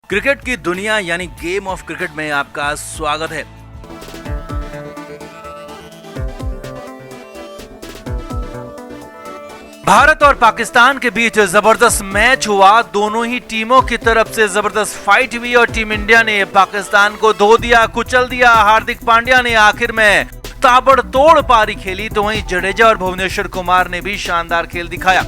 Cricket की दुनिया यानी गेम ऑफ क्रिकेट में आपका स्वागत है। भारत और पाकिस्तान के बीच जबरदस्त मैच हुआ। दोनों ही टीमों की तरफ से जबरदस्त फाइट हुई और टीम इंडिया ने पाकिस्तान को धो दिया, कुचल दिया। हार्दिक पांड्या ने आखिर में ताबड़तोड़ पारी खेली तो वहीं जडेजा और भुवनेश्वर कुमार ने भी शानदार खेल दिखाया।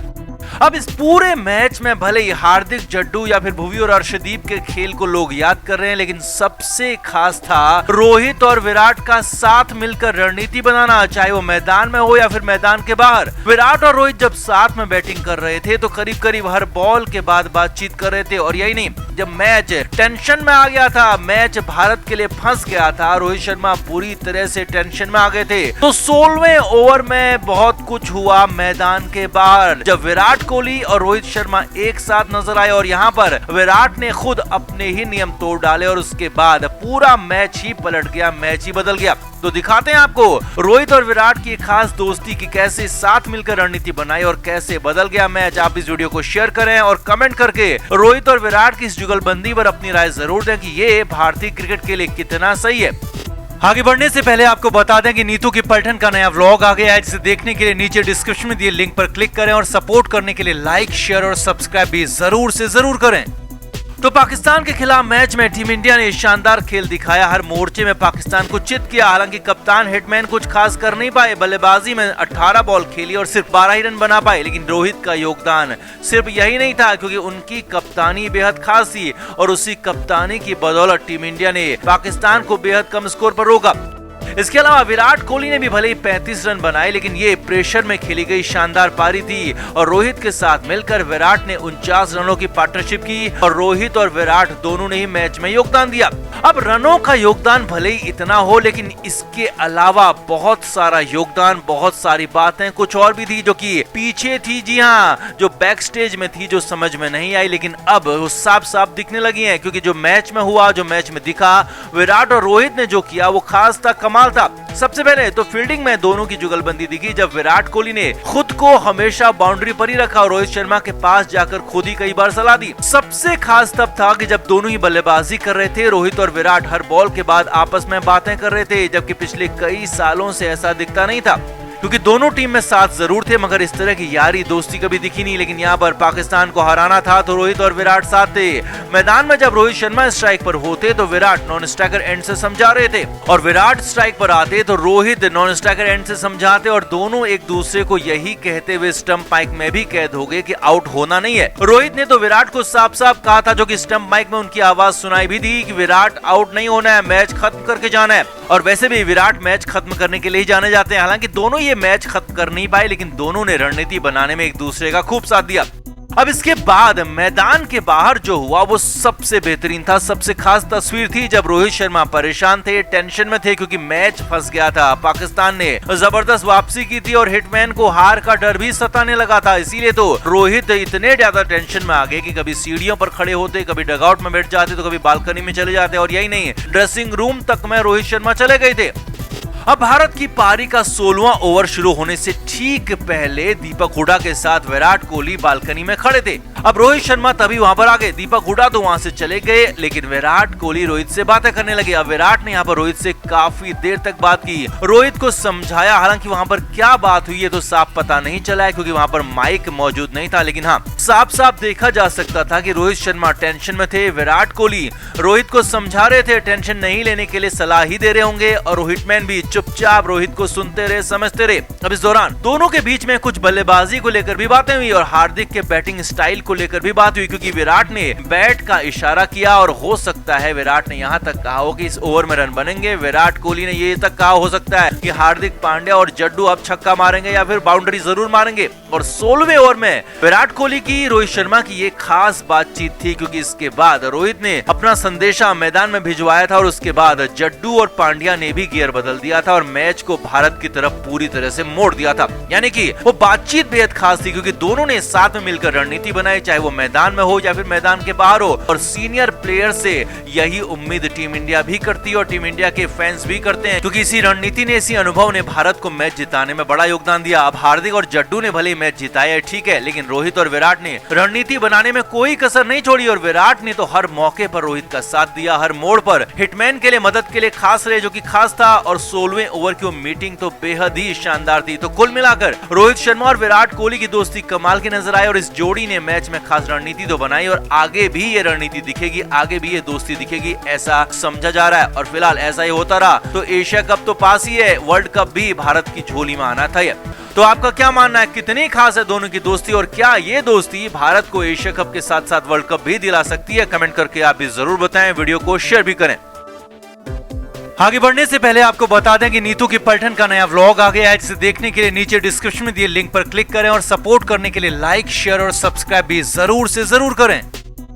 अब इस पूरे मैच में भले ही हार्दिक, जड्डू या फिर भुवी और अर्शदीप के खेल को लोग याद कर रहे हैं, लेकिन सबसे खास था रोहित और विराट का साथ मिलकर रणनीति बनाना, चाहे वो मैदान में हो या फिर मैदान के बाहर। विराट और रोहित जब साथ में बैटिंग कर रहे थे तो करीब करीब हर बॉल के बाद बातचीत कर रहे थे। और यही नहीं, जब मैच टेंशन में आ गया था, मैच भारत के लिए फंस गया था, रोहित शर्मा पूरी तरह से टेंशन में आ गए थे, तो 16वें ओवर में बहुत कुछ हुआ मैदान के बाहर, जब विराट कोहली और रोहित शर्मा एक साथ नजर आए और यहाँ पर विराट ने खुद अपने ही नियम तोड़ डाले और उसके बाद पूरा मैच ही पलट गया, मैच ही बदल गया। तो दिखाते हैं आपको रोहित और विराट की खास दोस्ती की कैसे साथ मिलकर रणनीति बनाई और कैसे बदल गया मैच। आप इस वीडियो को शेयर करें और कमेंट करके रोहित और विराट की इस जुगलबंदी पर अपनी राय जरूर दें कि ये भारतीय क्रिकेट के लिए कितना सही है। आगे बढ़ने से पहले आपको बता दें कि नीतू की पलटन का नया व्लॉग आ गया है, जिसे देखने के लिए नीचे डिस्क्रिप्शन में दिए लिंक पर क्लिक करें और सपोर्ट करने के लिए लाइक, शेयर और सब्सक्राइब भी जरूर से जरूर करें। तो पाकिस्तान के खिलाफ मैच में टीम इंडिया ने शानदार खेल दिखाया, हर मोर्चे में पाकिस्तान को चित किया। हालांकि कप्तान हिटमैन कुछ खास कर नहीं पाए, बल्लेबाजी में 18 बॉल खेली और सिर्फ 12 ही रन बना पाए। लेकिन रोहित का योगदान सिर्फ यही नहीं था, क्योंकि उनकी कप्तानी बेहद खास थी और उसी कप्तानी की बदौलत टीम इंडिया ने पाकिस्तान को बेहद कम स्कोर पर रोका। इसके अलावा विराट कोहली ने भी भले ही 35 रन बनाए, लेकिन ये प्रेशर में खेली गई शानदार पारी थी और रोहित के साथ मिलकर विराट ने 49 रनों की पार्टनरशिप की और रोहित और विराट दोनों ने ही मैच में योगदान दिया। अब रनों का योगदान भले ही इतना हो, लेकिन इसके अलावा बहुत सारा योगदान, बहुत सारी बातें कुछ और भी थी जो कि पीछे थी, जी हाँ, जो बैक स्टेज में थी, जो समझ में नहीं आई, लेकिन अब वो साफ साफ दिखने लगी है। क्योंकि जो मैच में हुआ, जो मैच में दिखा, विराट और रोहित ने जो किया वो खास था, कमाल था। सबसे पहले तो फील्डिंग में दोनों की जुगलबंदी दिखी, जब विराट कोहली ने खुद को हमेशा बाउंड्री पर ही रखा और रोहित शर्मा के पास जाकर खुद ही कई बार सलाह दी। सबसे खास तब था कि जब दोनों ही बल्लेबाजी कर रहे थे, रोहित और विराट हर बॉल के बाद आपस में बातें कर रहे थे, जबकि पिछले कई सालों से ऐसा दिखता नहीं था। क्योंकि दोनों टीम में साथ जरूर थे, मगर इस तरह की यारी दोस्ती कभी दिखी नहीं। लेकिन यहाँ पर पाकिस्तान को हराना था तो रोहित और विराट साथ थे। मैदान में जब रोहित शर्मा स्ट्राइक पर होते तो विराट नॉन स्ट्राइकर एंड से समझा रहे थे, और विराट स्ट्राइक पर आते तो रोहित नॉन स्ट्राइकर एंड से समझाते, और दोनों एक दूसरे को यही कहते हुए स्टंप माइक में भी कैद हो गए कि आउट होना नहीं है। रोहित ने तो विराट को साफ साफ कहा था, जो कि स्टंप माइक में उनकी आवाज सुनाई भी दी, कि विराट आउट नहीं होना है, मैच खत्म करके जाना है। और वैसे भी विराट मैच खत्म करने के लिए ही जाने जाते हैं। हालांकि दोनों ये मैच खत्म कर नहीं पाए, लेकिन दोनों ने रणनीति बनाने में एक दूसरे का खूब साथ दिया। अब इसके बाद मैदान के बाहर जो हुआ वो सबसे बेहतरीन था। सबसे खास तस्वीर थी जब रोहित शर्मा परेशान थे, टेंशन में थे, क्योंकि मैच फंस गया था। पाकिस्तान ने जबरदस्त वापसी की थी और हिटमैन को हार का डर भी सताने लगा था। इसीलिए तो रोहित इतने ज्यादा टेंशन में आ गए कि कभी सीढ़ियों पर खड़े होते, कभी डगआउट में बैठ जाते, तो कभी बालकनी में चले जाते, और यही नहीं, ड्रेसिंग रूम तक में रोहित शर्मा चले गए थे। अब भारत की पारी का 16वां ओवर शुरू होने से ठीक पहले दीपक हुडा के साथ विराट कोहली बालकनी में खड़े थे। अब रोहित शर्मा तभी वहां पर आ गए, दीपक हुडा तो वहां से चले गए, लेकिन विराट कोहली रोहित से बातें करने लगे। अब विराट ने यहाँ पर रोहित से काफी देर तक बात की, रोहित को समझाया। हालांकि वहां पर क्या बात हुई है तो साफ पता नहीं चला है, क्योंकि वहां पर माइक मौजूद नहीं था। लेकिन हाँ, साफ साफ देखा जा सकता था कि रोहित शर्मा टेंशन में थे, विराट कोहली रोहित को समझा रहे थे, टेंशन नहीं लेने के लिए सलाह ही दे रहे होंगे, और हिटमैन भी चुपचाप रोहित को सुनते रहे, समझते रहे। अब इस दौरान दोनों के बीच में कुछ बल्लेबाजी को लेकर भी बातें हुई और हार्दिक के बैटिंग स्टाइल को लेकर भी बात हुई, क्योंकि विराट ने बैट का इशारा किया और हो सकता है विराट ने यहाँ तक कहा हो कि इस ओवर में रन बनेंगे। विराट कोहली ने ये तक कहा हो सकता है कि हार्दिक पांड्या और जड्डू अब छक्का मारेंगे या फिर बाउंड्री जरूर मारेंगे। और 16वें ओवर में विराट कोहली की रोहित शर्मा की ये खास बातचीत थी, क्योंकि इसके बाद रोहित ने अपना संदेशा मैदान में भिजवाया था और उसके बाद जड्डू और पांड्या ने भी गियर बदल दिया। खेला था और मैच को भारत की तरफ पूरी तरह से मोड़ दिया था। यानी कि वो बातचीत बेहद खास थी क्योंकि दोनों ने साथ में मिलकर रणनीति बनाई, चाहे वो मैदान में हो या फिर मैदान के बाहर हो। और सीनियर प्लेयर से यही उम्मीद टीम इंडिया भी करती है और टीम इंडिया के फैंस भी करते हैं, क्योंकि इसी रणनीति ने, इसी अनुभव ने भारत को मैच जिताने में बड़ा योगदान दिया। अब हार्दिक और जड्डू ने भले मैच जिताया ठीक है, लेकिन रोहित और विराट ने रणनीति बनाने में कोई कसर नहीं छोड़ी और विराट ने तो हर मौके पर रोहित का साथ दिया, हर मोड़ पर हिटमैन के लिए मदद के लिए खास रहे, जो कि खास था। और 16वें ओवर की मीटिंग तो बेहद ही शानदार थी। तो कुल मिलाकर रोहित शर्मा और विराट कोहली की दोस्ती कमाल की नजर आई और इस जोड़ी ने मैच में खास रणनीति तो बनाई और आगे भी ये रणनीति दिखेगी, आगे भी ये दोस्ती दिखेगी, ऐसा समझा जा रहा है। और फिलहाल ऐसा ही होता रहा तो एशिया कप तो पास ही है, वर्ल्ड कप भी भारत की झोली में आना था। तो आपका क्या मानना है, कितनी खास है दोनों की दोस्ती और क्या ये दोस्ती भारत को एशिया कप के साथ साथ वर्ल्ड कप भी दिला सकती है? कमेंट करके आप भी जरूर बताएं, वीडियो को शेयर भी करें। आगे बढ़ने से पहले आपको बता दें कि नीतू की पलटन का नया व्लॉग आ गया है, जिसे देखने के लिए नीचे डिस्क्रिप्शन में दिए लिंक पर क्लिक करें और सपोर्ट करने के लिए लाइक, शेयर और सब्सक्राइब भी जरूर से जरूर करें।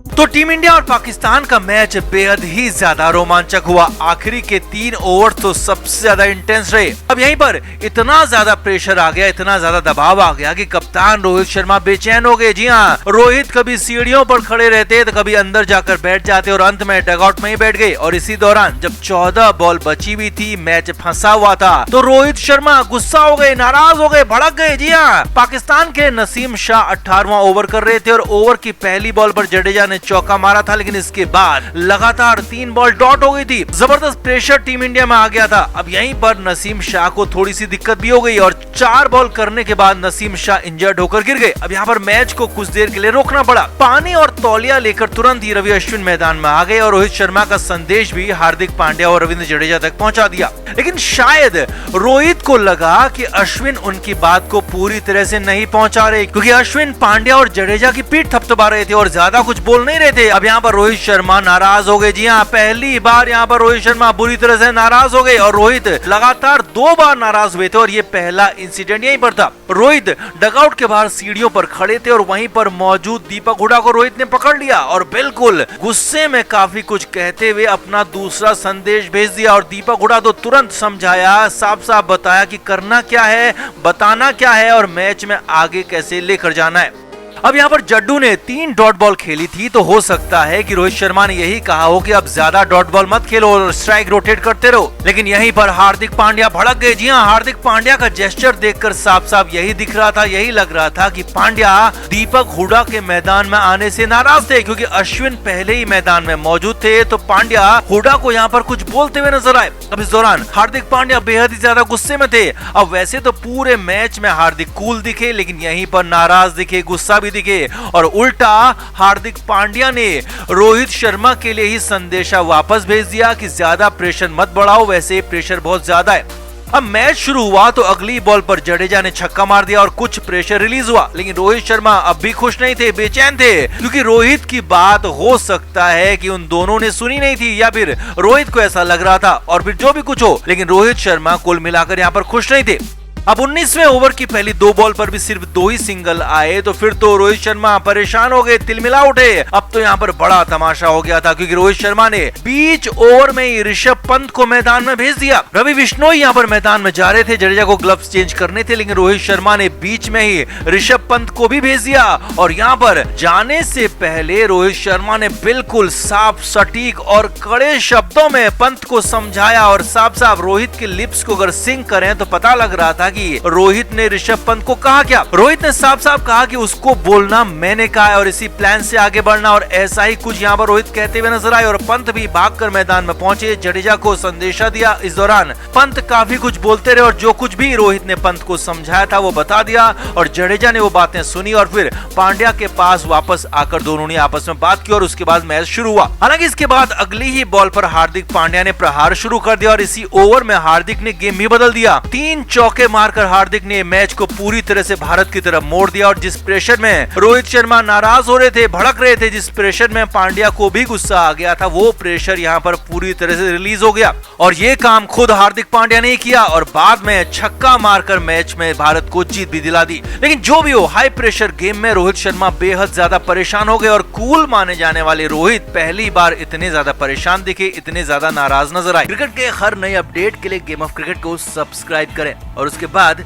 तो टीम इंडिया और पाकिस्तान का मैच बेहद ही ज्यादा रोमांचक हुआ। आखिरी के 3 ओवर तो सबसे ज्यादा इंटेंस रहे। अब यहीं पर इतना ज्यादा प्रेशर आ गया, इतना ज्यादा दबाव आ गया कि कप्तान रोहित शर्मा बेचैन हो गए। जी हाँ, रोहित कभी सीढ़ियों पर खड़े रहते तो कभी अंदर जाकर बैठ जाते और अंत में डगआउट में ही बैठ गए। और इसी दौरान जब 14 बॉल बची हुई थी, मैच फंसा हुआ था, तो रोहित शर्मा गुस्सा हो गए, नाराज हो गए, भड़क गए। जी हाँ, पाकिस्तान के नसीम शाह 18वां ओवर कर रहे थे और ओवर की पहली बॉल पर जडेजा ने चौका मारा था, लेकिन इसके बाद लगातार 3 बॉल डॉट हो गई थी। जबरदस्त प्रेशर टीम इंडिया में आ गया था। अब यहीं पर नसीम शाह को थोड़ी सी दिक्कत भी हो गई और 4 बॉल करने के बाद नसीम शाह इंजर्ड होकर गिर गए। अब यहाँ पर मैच को कुछ देर के लिए रोकना पड़ा। पानी और तौलिया लेकर तुरंत ही रवि अश्विन मैदान में आ गए और रोहित शर्मा का संदेश भी हार्दिक पांड्या और रविंद्र जडेजा तक पहुंचा दिया। लेकिन शायद रोहित को लगा कि अश्विन उनकी बात को पूरी तरह से नहीं पहुंचा रहे, क्योंकि अश्विन पांड्या और जडेजा की पीठ थपथपा रहे थे और ज्यादा कुछ बोल नहीं रहे थे। अब यहाँ पर रोहित शर्मा नाराज हो गए। जी हाँ, पहली बार यहाँ पर रोहित शर्मा बुरी तरह से नाराज हो गए और रोहित लगातार 2 बार नाराज हुए थे और ये पहला इंसिडेंट यहीं पर था। रोहित डगआउट के बाहर सीढ़ियों पर खड़े थे और वहीं पर मौजूद दीपक हुडा को रोहित ने पकड़ लिया और बिल्कुल गुस्से में काफी कुछ कहते हुए अपना दूसरा संदेश भेज दिया। और दीपक हुडा तो तुरंत समझाया, साफ साफ बताया कि करना क्या है, बताना क्या है और मैच में आगे कैसे लेकर जाना है। अब यहाँ पर जड्डू ने 3 डॉट बॉल खेली थी, तो हो सकता है कि रोहित शर्मा ने यही कहा हो कि अब ज्यादा डॉट बॉल मत खेलो और स्ट्राइक रोटेट करते रहो। लेकिन यहीं पर हार्दिक पांड्या भड़क गए। जी हाँ, हार्दिक पांड्या का जेस्चर देखकर साफ साफ यही दिख रहा था, यही लग रहा था कि पांड्या दीपक हुडा के मैदान में आने से नाराज थे, क्योंकि अश्विन पहले ही मैदान में मौजूद थे। तो पांड्या हुडा को यहाँ पर कुछ बोलते हुए नजर आए। अब इस दौरान हार्दिक पांड्या बेहद ही ज्यादा गुस्से में थे। अब वैसे तो पूरे मैच में हार्दिक कूल दिखे, लेकिन यहीं पर नाराज दिखे, गुस्सा भी दिखे और उल्टा हार्दिक पांड्या ने रोहित शर्मा के लिए ही संदेशा वापस भेज दिया कि ज्यादा प्रेशर मत बढ़ाओ, वैसे प्रेशर बहुत ज्यादा है। अब मैच शुरू हुआ तो अगली बॉल पर जडेजा ने छक्का मार दिया और कुछ प्रेशर रिलीज हुआ, लेकिन रोहित शर्मा अब भी खुश नहीं थे, बेचैन थे, क्योंकि रोहित की बात हो सकता है कि उन दोनों ने सुनी नहीं थी या फिर रोहित को ऐसा लग रहा था। और फिर जो भी कुछ हो, लेकिन रोहित शर्मा कुल मिलाकर यहाँ पर खुश नहीं थे। अब 19वें ओवर की पहली 2 बॉल पर भी सिर्फ 2 ही सिंगल आए, तो फिर तो रोहित शर्मा परेशान हो गए, तिलमिला उठे। अब तो यहाँ पर बड़ा तमाशा हो गया था, क्योंकि रोहित शर्मा ने बीच ओवर में ही ऋषभ पंत को मैदान में भेज दिया। रवि बिश्नोई यहाँ पर मैदान में जा रहे थे, जडेजा को ग्लव्स चेंज करने थे, लेकिन रोहित शर्मा ने बीच में ही ऋषभ पंत को भी भेज दिया। और यहाँ पर जाने से पहले रोहित शर्मा ने बिल्कुल साफ, सटीक और कड़े शब्दों में पंत को समझाया और साफ साफ रोहित के लिप्स को अगर सिंक करें तो पता लग रहा था कि रोहित ने ऋषभ पंत को कहा क्या। रोहित ने साफ साफ कहा कि उसको बोलना मैंने कहा है और इसी प्लान से आगे बढ़ना, और ऐसा ही कुछ यहाँ पर रोहित कहते हुए नजर आए। और पंत भी भागकर मैदान में पहुंचे, जडेजा को संदेशा दिया। इस दौरान पंत काफी कुछ बोलते रहे और जो कुछ भी रोहित ने पंत को समझाया था वो बता दिया और जडेजा ने वो बातें सुनी और फिर पांड्या के पास वापस आकर दोनों ने आपस में बात की और उसके बाद मैच शुरू हुआ। हालांकि इसके बाद अगली ही बॉल पर हार्दिक पांड्या ने प्रहार शुरू कर दिया और इसी ओवर में हार्दिक ने गेम भी बदल दिया। 3 चौके मार मारकर हार्दिक ने मैच को पूरी तरह से भारत की तरफ मोड़ दिया और जिस प्रेशर में रोहित शर्मा नाराज हो रहे थे, भड़क रहे थे, जिस प्रेशर में पांड्या को भी गुस्सा आ गया था, वो प्रेशर यहाँ पर पूरी तरह से रिलीज हो गया और ये काम खुद हार्दिक पांड्या ने किया और बाद में छक्का मारकर मैच में भारत को जीत भी दिला दी। लेकिन जो भी हो, हाई प्रेशर गेम में रोहित शर्मा बेहद ज्यादा परेशान हो गए और कूल माने जाने वाले रोहित पहली बार इतने ज्यादा परेशान दिखे, इतने ज्यादा नाराज नजर आए। क्रिकेट के हर नए अपडेट के लिए गेम ऑफ क्रिकेट को सब्सक्राइब करें और उसके बाद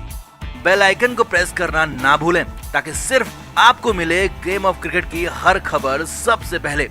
बेल आइकन को प्रेस करना ना भूलें ताकि सिर्फ आपको मिले गेम ऑफ क्रिकेट की हर खबर सबसे पहले।